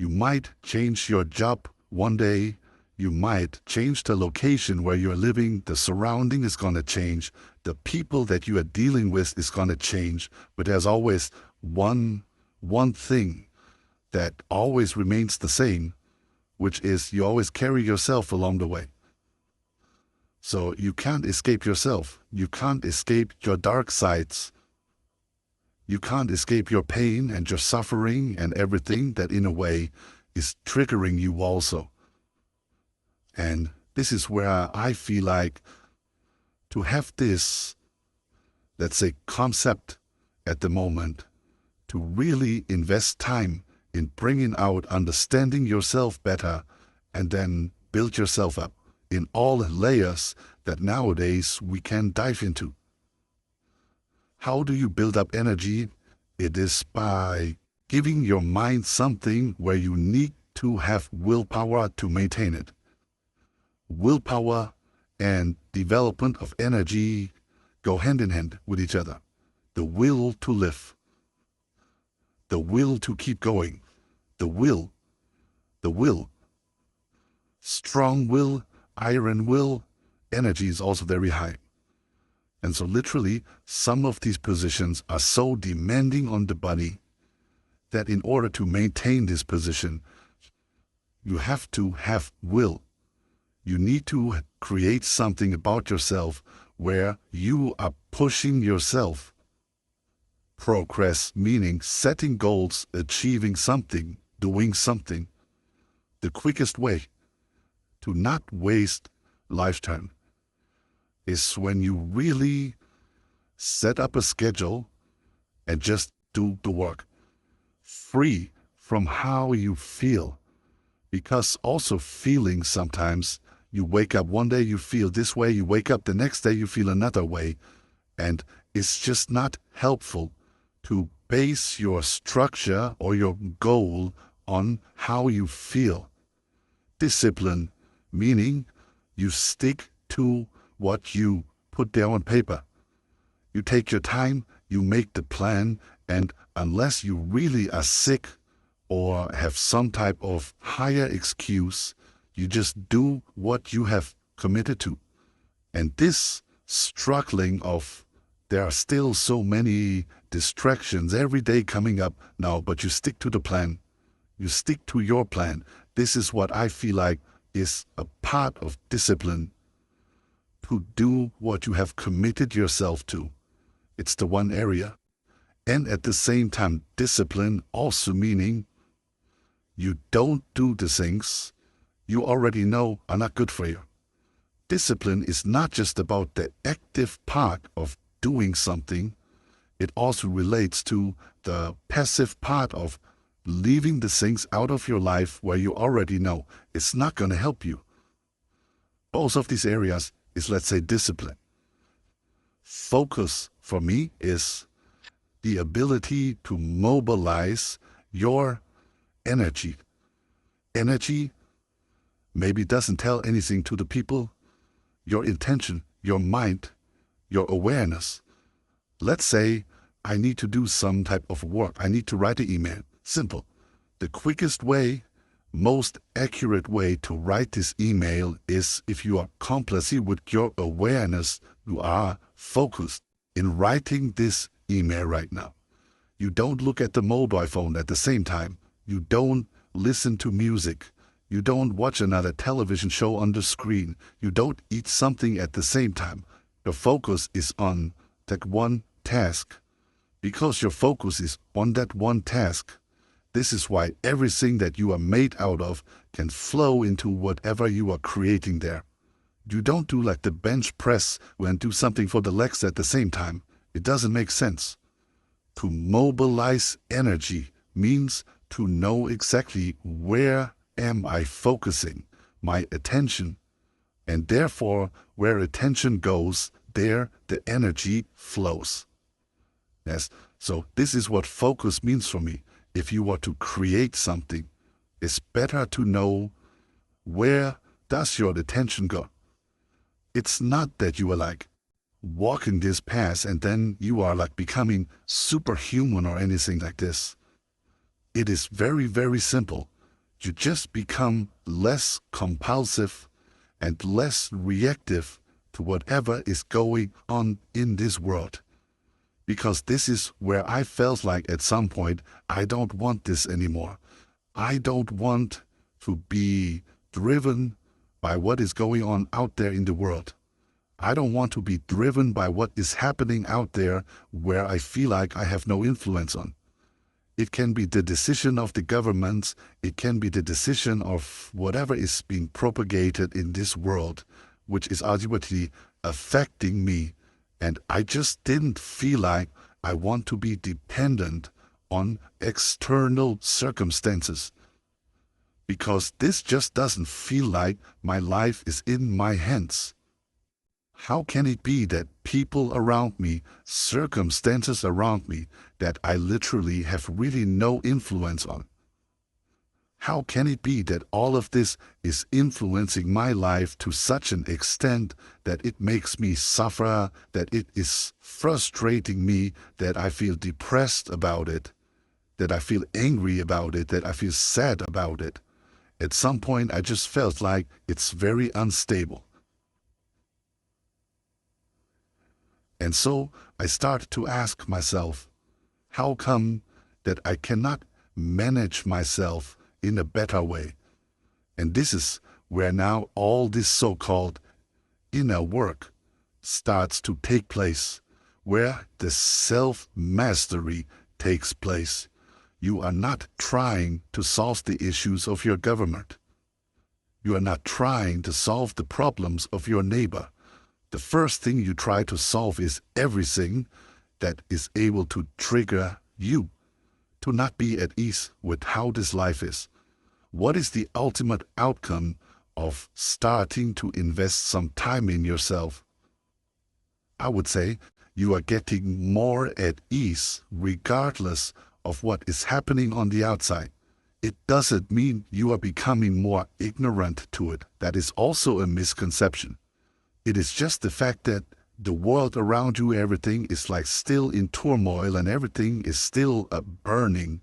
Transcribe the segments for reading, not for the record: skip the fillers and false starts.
You might change your job one day. You might change the location where you're living. The surrounding is going to change. The people that you are dealing with is going to change. But there's always one thing that always remains the same, which is you always carry yourself along the way. So you can't escape yourself. You can't escape your dark sides. You can't escape your pain and your suffering and everything that in a way is triggering you also. And this is where I feel like to have this, let's say, concept at the moment, to really invest time in bringing out understanding yourself better and then build yourself up in all layers that nowadays we can dive into. How do you build up energy? It is by giving your mind something where you need to have willpower to maintain it. Willpower and development of energy go hand in hand with each other. The will to live, the will to keep going, the will. Strong will, iron will, energy is also very high. And so literally, some of these positions are so demanding on the body that in order to maintain this position, you have to have will. You need to create something about yourself where you are pushing yourself. Progress, meaning setting goals, achieving something, doing something. The quickest way to not waste lifetime is when you really set up a schedule and just do the work. Free from how you feel. Because also feeling sometimes, you wake up one day you feel this way, you wake up the next day you feel another way. And it's just not helpful to base your structure or your goal on how you feel. Discipline, meaning you stick to what you put there on paper. You take your time, you make the plan, and unless you really are sick or have some type of higher excuse, you just do what you have committed to. And this struggling of there are still so many distractions every day coming up now, but you stick to the plan. You stick to your plan. This is what I feel like is a part of discipline. To do what you have committed yourself to. It's the one area. And at the same time, discipline also meaning you don't do the things you already know are not good for you. Discipline is not just about the active part of doing something. It also relates to the passive part of leaving the things out of your life where you already know it's not going to help you. Both of these areas is, let's say, discipline. Focus, for me, is the ability to mobilize your energy. Energy maybe doesn't tell anything to the people. Your intention, your mind, your awareness. Let's say I need to do some type of work. I need to write an email. Simple. The quickest way, most accurate way to write this email is if you are complacent with your awareness, you are focused in writing this email right now. You don't look at the mobile phone at the same time. You don't listen to music. You don't watch another television show on the screen. You don't eat something at the same time. Your focus is on that one task. Because your focus is on that one task, this is why everything that you are made out of can flow into whatever you are creating there. You don't do like the bench press and do something for the legs at the same time. It doesn't make sense. To mobilize energy means to know exactly where am I focusing my attention, and therefore where attention goes, there the energy flows. Yes, so this is what focus means for me. If you want to create something, it's better to know where does your attention go. It's not that you are like walking this path and then you are like becoming superhuman or anything like this. It is very, very simple. You just become less compulsive and less reactive to whatever is going on in this world. Because this is where I felt like at some point, I don't want this anymore. I don't want to be driven by what is going on out there in the world. I don't want to be driven by what is happening out there where I feel like I have no influence on. It can be the decision of the governments, it can be the decision of whatever is being propagated in this world, which is ultimately affecting me. And I just didn't feel like I want to be dependent on external circumstances. Because this just doesn't feel like my life is in my hands. How can it be that people around me, circumstances around me, that I literally have really no influence on? How can it be that all of this is influencing my life to such an extent that it makes me suffer, that it is frustrating me, that I feel depressed about it, that I feel angry about it, that I feel sad about it? At some point, I just felt like it's very unstable. And so I started to ask myself, how come that I cannot manage myself in a better way? And this is where now all this so-called inner work starts to take place, where the self-mastery takes place. You are not trying to solve the issues of your government. You are not trying to solve the problems of your neighbor. The first thing you try to solve is everything that is able to trigger you to not be at ease with how this life is. What is the ultimate outcome of starting to invest some time in yourself? I would say you are getting more at ease regardless of what is happening on the outside. It doesn't mean you are becoming more ignorant to it. That is also a misconception. It is just the fact that the world around you, everything is like still in turmoil and everything is still burning.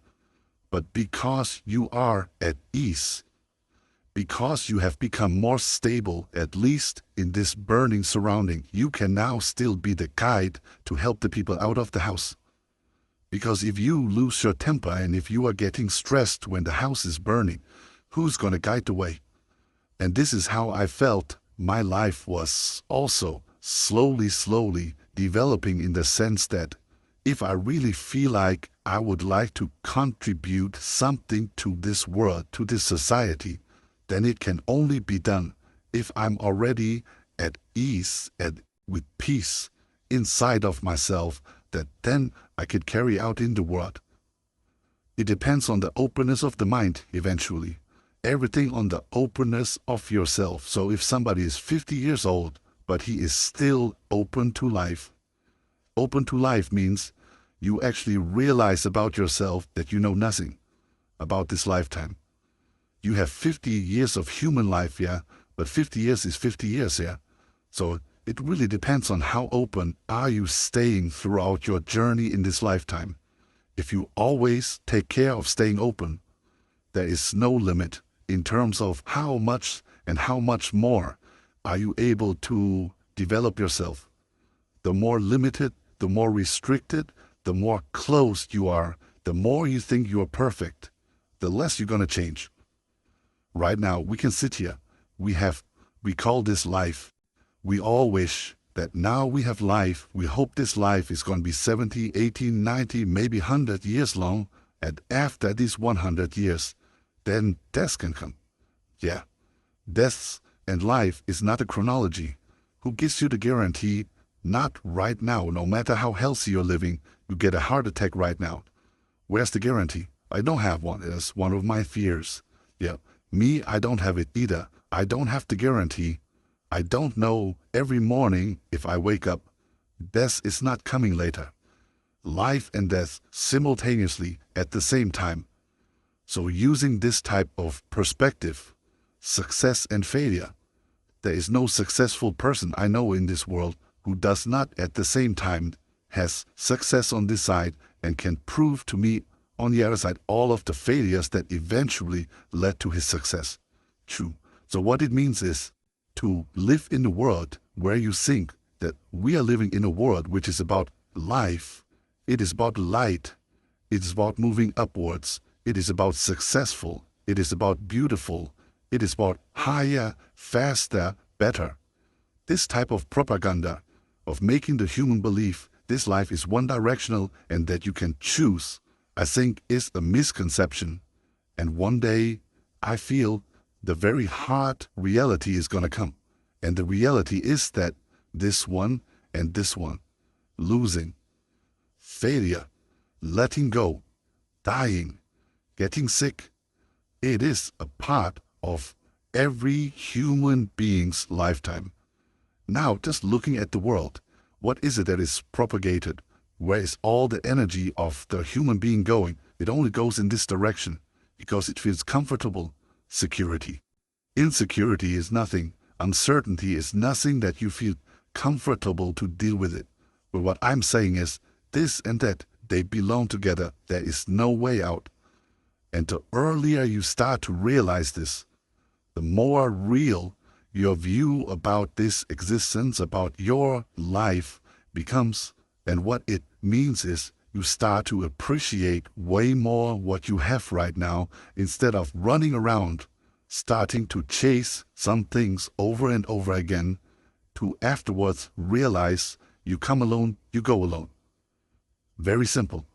But because you are at ease, because you have become more stable, at least in this burning surrounding, you can now still be the guide to help the people out of the house. Because if you lose your temper and if you are getting stressed when the house is burning, who's going to guide the way? And this is how I felt my life was also slowly developing, in the sense that if I really feel like I would like to contribute something to this world, to this society, then it can only be done if I'm already at ease and with peace inside of myself, that then I could carry out in the world. It depends on the openness of the mind eventually. Everything on the openness of yourself. So if somebody is 50 years old, but he is still open to life. Open to life means you actually realize about yourself that you know nothing about this lifetime. You have 50 years of human life, yeah, but 50 years is 50 years, yeah. So it really depends on how open are you staying throughout your journey in this lifetime. If you always take care of staying open, there is no limit in terms of how much and how much more are you able to develop yourself. The more limited, the more restricted, the more closed you are, the more you think you are perfect, the less you're going to change. Right now, we can sit here. We call this life. We all wish that now we have life. We hope this life is going to be 70, 80, 90, maybe 100 years long. And after these 100 years, then death can come. Yeah, death and life is not a chronology. Who gives you the guarantee? Not right now. No matter how healthy you're living, you get a heart attack right now. Where's the guarantee? I don't have one. It's one of my fears. Yeah, me, I don't have it either. I don't have the guarantee. I don't know every morning if I wake up. Death is not coming later. Life and death simultaneously at the same time. So using this type of perspective, success and failure, there is no successful person I know in this world who does not at the same time has success on this side and can prove to me On the other side, all of the failures that eventually led to his success. True. So what it means is to live in a world where you think that we are living in a world which is about life, it is about light, it is about moving upwards, it is about successful, it is about beautiful, it is about higher, faster, better. This type of propaganda of making the human believe this life is one-directional and that you can choose, I think is a misconception. And one day, I feel the very hard reality is going to come. And the reality is that this one and this one, losing, failure, letting go, dying, getting sick, it is a part of every human being's lifetime. Now, just looking at the world, what is it that is propagated? Where is all the energy of the human being going? It only goes in this direction because it feels comfortable. Security. Insecurity is nothing. Uncertainty is nothing that you feel comfortable to deal with it. But what I'm saying is, this and that, they belong together. There is no way out. And the earlier you start to realize this, the more real your view about this existence, about your life becomes. And what it means is you start to appreciate way more what you have right now instead of running around, starting to chase some things over and over again to afterwards realize you come alone, you go alone. Very simple.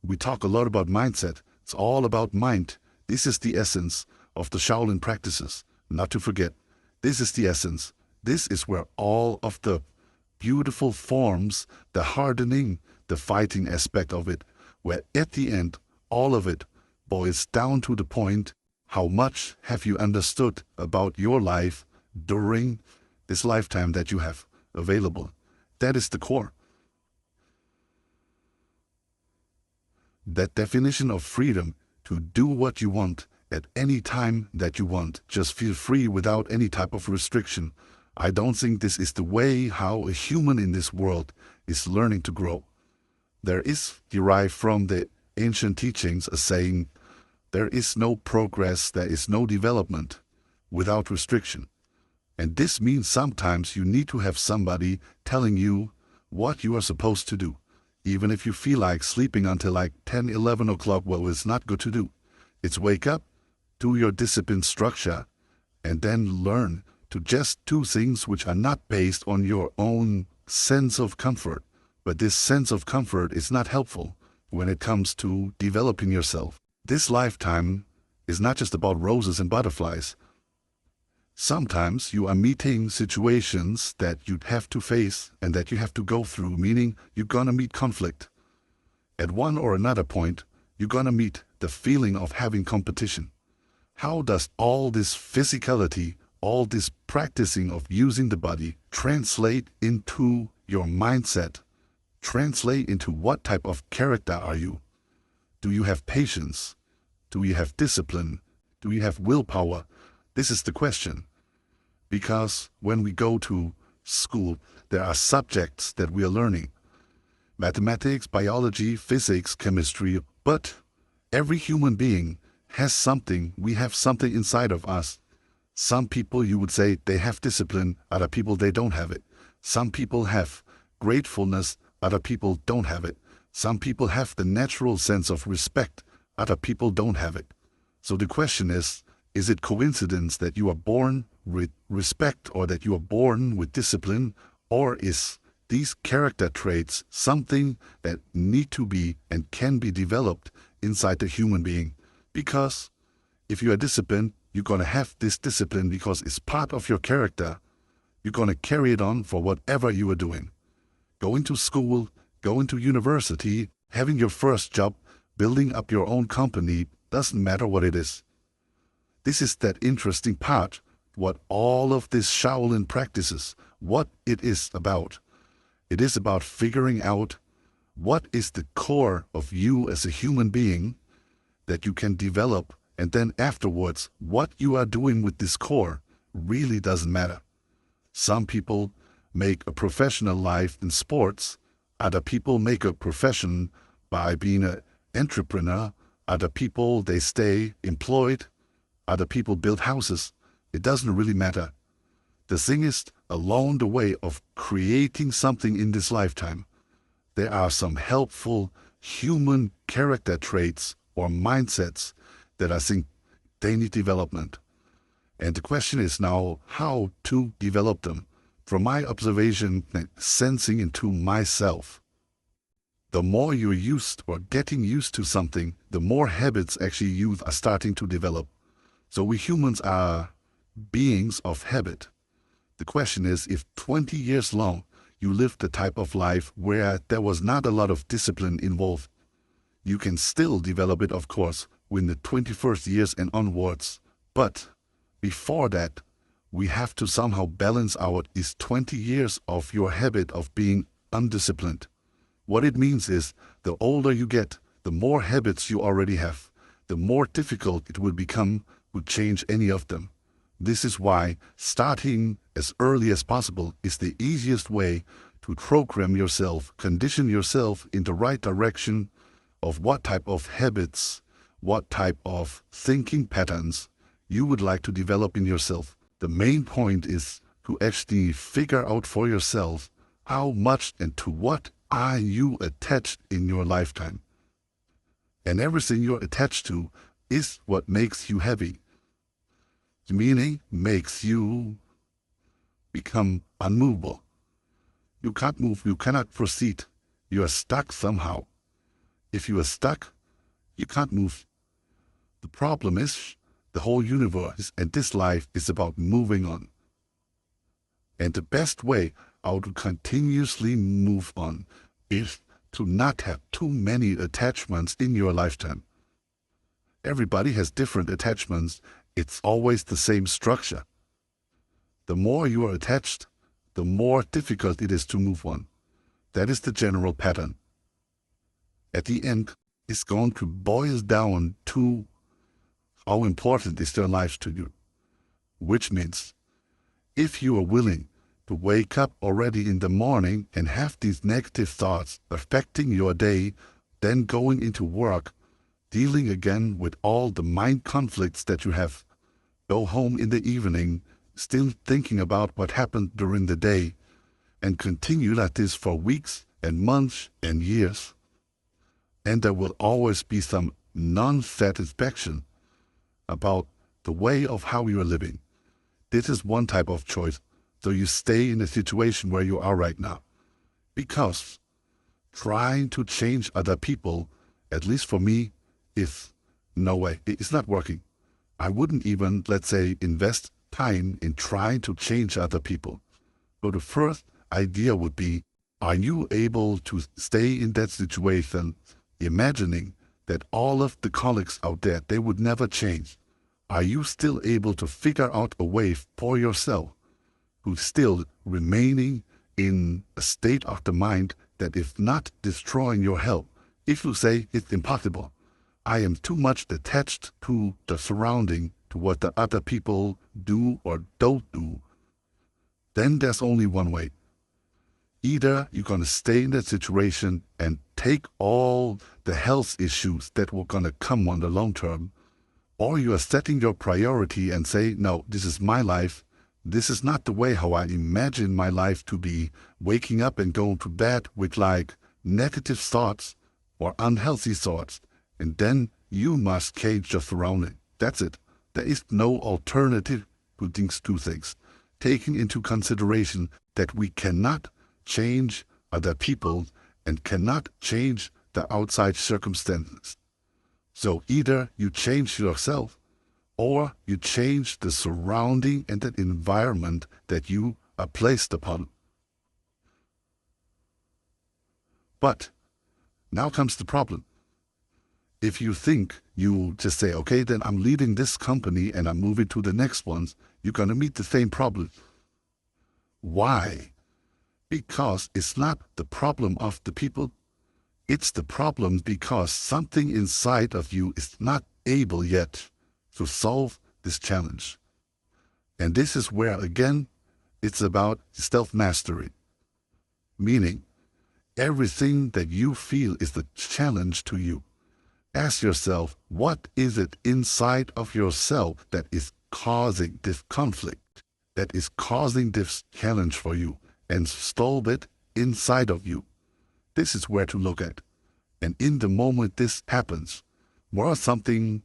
We talk a lot about mindset. It's all about mind. This is the essence of the Shaolin practices. Not to forget, this is the essence. This is where all of the beautiful forms, the hardening, the fighting aspect of it, where at the end, all of it boils down to the point, how much have you understood about your life during this lifetime that you have available? That is the core. That definition of freedom to do what you want at any time that you want, just feel free without any type of restriction. I don't think this is the way how a human in this world is learning to grow. There is derived from the ancient teachings a saying, there is no progress, there is no development without restriction. And this means sometimes you need to have somebody telling you what you are supposed to do. Even if you feel like sleeping until like 10, 11 o'clock, well, it's not good to do. It's wake up, do your discipline structure, and then learn to just do things which are not based on your own sense of comfort. But this sense of comfort is not helpful when it comes to developing yourself. This lifetime is not just about roses and butterflies. Sometimes you are meeting situations that you'd have to face and that you have to go through, meaning you're gonna meet conflict. At one or another point, you're gonna meet the feeling of having competition. How does all this physicality, all this practicing of using the body translate into your mindset? Translate into what type of character are you? Do you have patience? Do you have discipline? Do you have willpower? This is the question. Because when we go to school, there are subjects that we are learning. Mathematics, biology, physics, chemistry, but every human being has something. We have something inside of us. Some people, you would say, they have discipline. Other people, they don't have it. Some people have gratefulness. Other people don't have it. Some people have the natural sense of respect. Other people don't have it. So the question is it coincidence that you are born with respect or that you are born with discipline? Or is these character traits something that need to be and can be developed inside the human being? Because if you are disciplined, you're going to have this discipline because it's part of your character. You're going to carry it on for whatever you are doing. Going to school, going to university, having your first job, building up your own company, doesn't matter what it is. This is that interesting part, what all of this Shaolin practices, what it is about. It is about figuring out what is the core of you as a human being that you can develop, and then afterwards, what you are doing with this core really doesn't matter. Some people make a professional life in sports. Other people make a profession by being an entrepreneur Other people, they stay employed. Other people build houses. It doesn't really matter. The thing is, along the way of creating something in this lifetime, there are some helpful human character traits or mindsets that I think they need development. And the question is now how to develop them. From my observation and sensing into myself, the more you're used or getting used to something, the more habits actually you are starting to develop. So we humans are beings of habit. The question is, if 20 years long you lived a type of life where there was not a lot of discipline involved, you can still develop it, of course, in the 21st years and onwards. But before that, we have to somehow balance out these 20 years of your habit of being undisciplined. What it means is, the older you get, the more habits you already have, the more difficult it will become to change any of them. This is why starting as early as possible is the easiest way to program yourself, condition yourself in the right direction of what type of habits, what type of thinking patterns you would like to develop in yourself. The main point is to actually figure out for yourself how much and to what are you attached in your lifetime. And everything you're attached to is what makes you heavy. Meaning makes you become unmovable. You can't move, you cannot proceed. You are stuck somehow. If you are stuck, you can't move. The problem is, the whole universe and this life is about moving on. And the best way how to continuously move on is to not have too many attachments in your lifetime. Everybody has different attachments. It's always the same structure. The more you are attached, the more difficult it is to move on. That is the general pattern. At the end, it's going to boil down to how important is their lives to you. Which means, if you are willing to wake up already in the morning and have these negative thoughts affecting your day, then going into work, dealing again with all the mind conflicts that you have, go home in the evening, still thinking about what happened during the day, and continue like this for weeks and months and years, and there will always be some non-satisfaction about the way of how you are living. This is one type of choice. So you stay in the situation where you are right now. Because trying to change other people, at least for me, is no way. It's not working. I wouldn't even, let's say, invest time in trying to change other people. So the first idea would be, are you able to stay in that situation, imagining that all of the colleagues out there, they would never change? Are you still able to figure out a way for yourself to still remaining in a state of the mind that is not destroying your health? If you say it's impossible, I am too much attached to the surrounding, to what the other people do or don't do, then there's only one way. Either you're going to stay in that situation and take all the health issues that were going to come on the long term, or you are setting your priority and say, no, this is my life. This is not the way how I imagine my life to be, waking up and going to bed with like negative thoughts or unhealthy thoughts. And then you must change your surrounding. That's it. There is no alternative to these two things. Taking into consideration that we cannot change other people and cannot change the outside circumstances. So either you change yourself or you change the surrounding and the environment that you are placed upon. But now comes the problem. If you think you just say, okay, then I'm leaving this company and I'm moving to the next ones, you're going to meet the same problem. Why? Because it's not the problem of the people. It's the problem because something inside of you is not able yet to solve this challenge. And this is where, again, it's about self-mastery. Meaning, everything that you feel is the challenge to you. Ask yourself, what is it inside of yourself that is causing this conflict, that is causing this challenge for you, and solve it inside of you. This is where to look at. And in the moment this happens, more something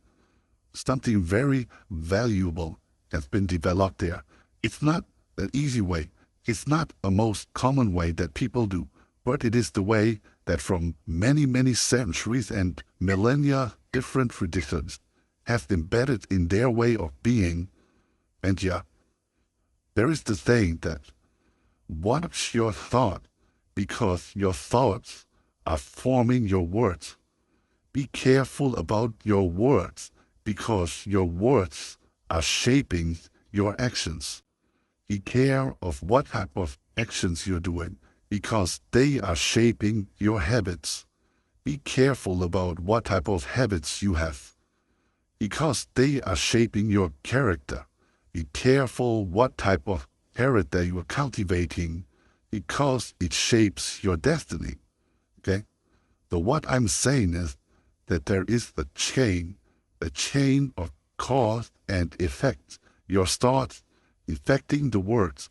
very valuable has been developed there. It's not an easy way. It's not a most common way that people do, but it is the way that from many, many centuries and millennia, different traditions have embedded in their way of being. And yeah, there is the saying that watch your thought, because your thoughts are forming your words. Be careful about your words, because your words are shaping your actions. Be care of what type of actions you're doing, because they are shaping your habits. Be careful about what type of habits you have, because they are shaping your character. Be careful what type of character you are cultivating, because it shapes your destiny. Okay? So what I'm saying is that there is the chain of cause and effect. Your thoughts affecting the words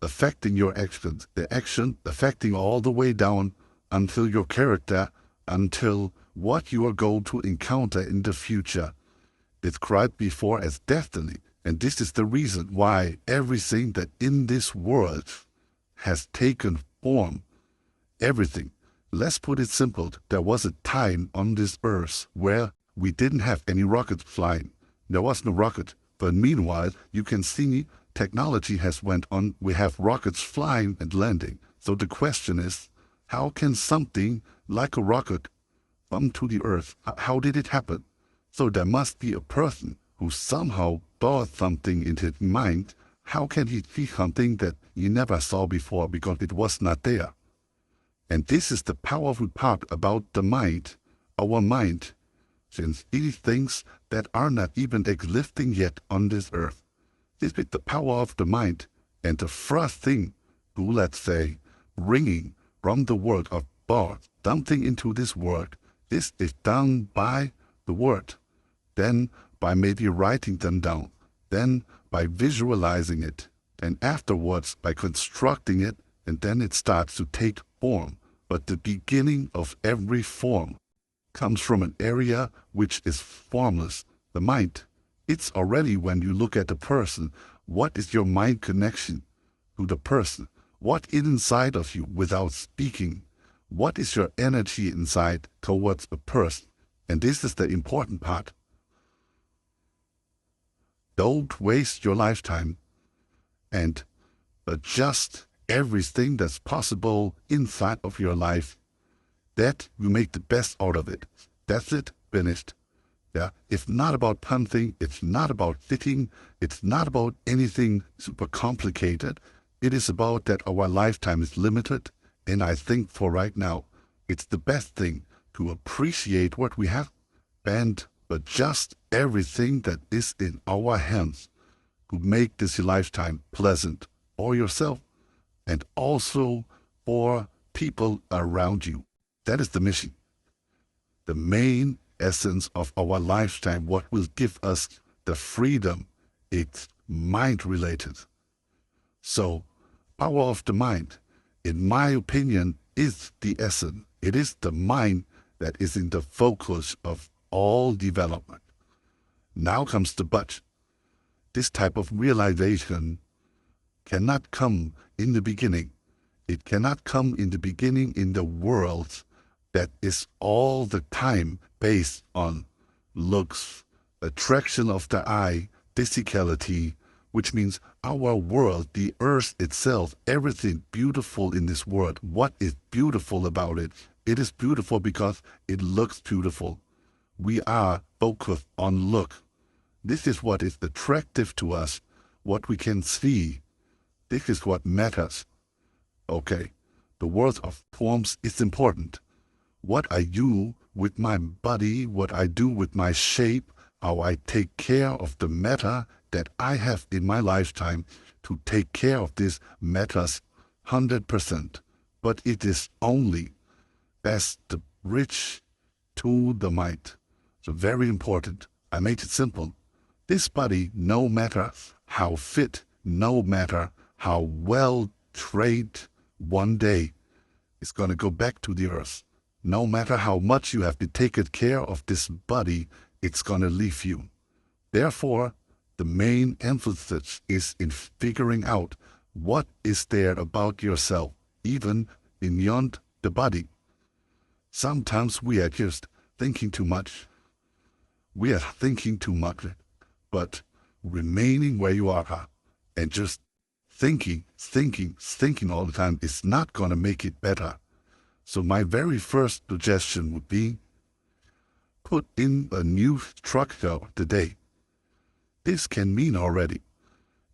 affecting your actions, the action affecting all the way down until your character, until what you are going to encounter in the future, described before as destiny. And this is the reason why everything that in this world has taken form, everything. Let's put it simple. There was a time on this earth where we didn't have any rockets flying. There was no rocket. But meanwhile, you can see technology has went on. We have rockets flying and landing. So the question is, how can something like a rocket come to the earth? How did it happen? So there must be a person who somehow brought something into his mind. How can he see something that he never saw before because it was not there? And this is the powerful part about the mind, our mind, since these things that are not even existing yet on this earth. This is the power of the mind, and the first thing to, let's say, bringing from the world of thought something into this world, this is done by the word, then by maybe writing them down, then by visualizing it, and afterwards by constructing it, and then it starts to take form. But the beginning of every form comes from an area which is formless, the mind. It's already when you look at a person, what is your mind connection to the person? What is inside of you without speaking? What is your energy inside towards a person? And this is the important part. Don't waste your lifetime and adjust everything that's possible inside of your life, that you make the best out of it. That's it, finished. Yeah, it's not about punting, it's not about sitting, it's not about anything super complicated. It is about that our lifetime is limited, and I think for right now, it's the best thing to appreciate what we have and adjust everything that is in our hands to make this lifetime pleasant for yourself and also for people around you. That is the mission. The main essence of our lifetime, what will give us the freedom, it's mind-related. So, power of the mind, in my opinion, is the essence. It is the mind that is in the focus of all development. Now comes the but. This type of realization cannot come in the beginning. It cannot come in the beginning in the world that is all the time based on looks, attraction of the eye, physicality, which means our world, the earth itself, everything beautiful in this world. What is beautiful about it? It is beautiful because it looks beautiful. We are focused on look. This is what is attractive to us, what we can see. This is what matters. Okay, the world of forms is important. What I do with my body, what I do with my shape, how I take care of the matter that I have in my lifetime, to take care of this matters 100%. But it is only as the bridge to the mind. So very important. I made it simple. This body, no matter how fit, no matter how well trained, one day is going to go back to the earth. No matter how much you have been taken care of this body, it's going to leave you. Therefore, the main emphasis is in figuring out what is there about yourself, even beyond the body. Sometimes we are just thinking too much. We are thinking too much, but remaining where you are and just thinking all the time is not going to make it better. So my very first suggestion would be put in a new structure today. This can mean already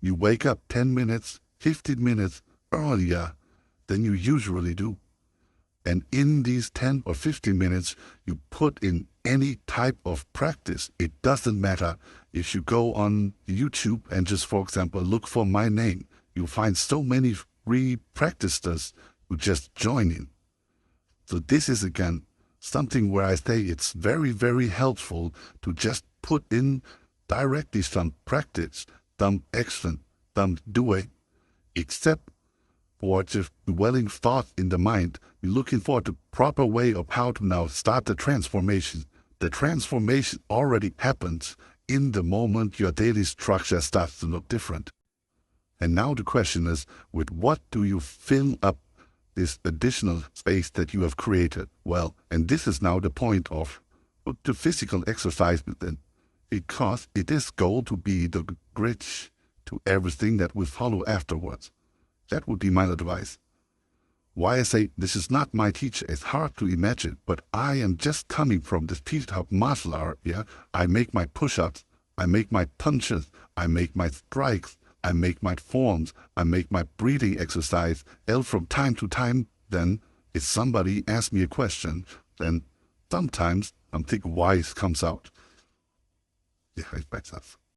you wake up 10 minutes, 15 minutes earlier than you usually do. And in these 10 or 15 minutes, you put in any type of practice. It doesn't matter if you go on YouTube and just, for example, look for my name. You'll find so many free practitioners who just join in. So this is, again, something where I say it's very, very helpful to just put in directly some practice, some action, some doing, except for just dwelling thought in the mind. We're looking for the proper way of how to now start the transformation. The transformation already happens in the moment your daily structure starts to look different. And now the question is, with what do you fill up this additional space that you have created? Well, and this is now the point of the physical exercise within, because it is going to be the bridge to everything that will follow afterwards. That would be my advice. Why I say this is not my teacher, it's hard to imagine, but I am just coming from this piece of martial art, yeah? I make my push-ups, I make my punches, I make my strikes, I make my forms, I make my breathing exercise, and from time to time, then, if somebody asks me a question, then sometimes something wise comes out. Yeah, it's myself.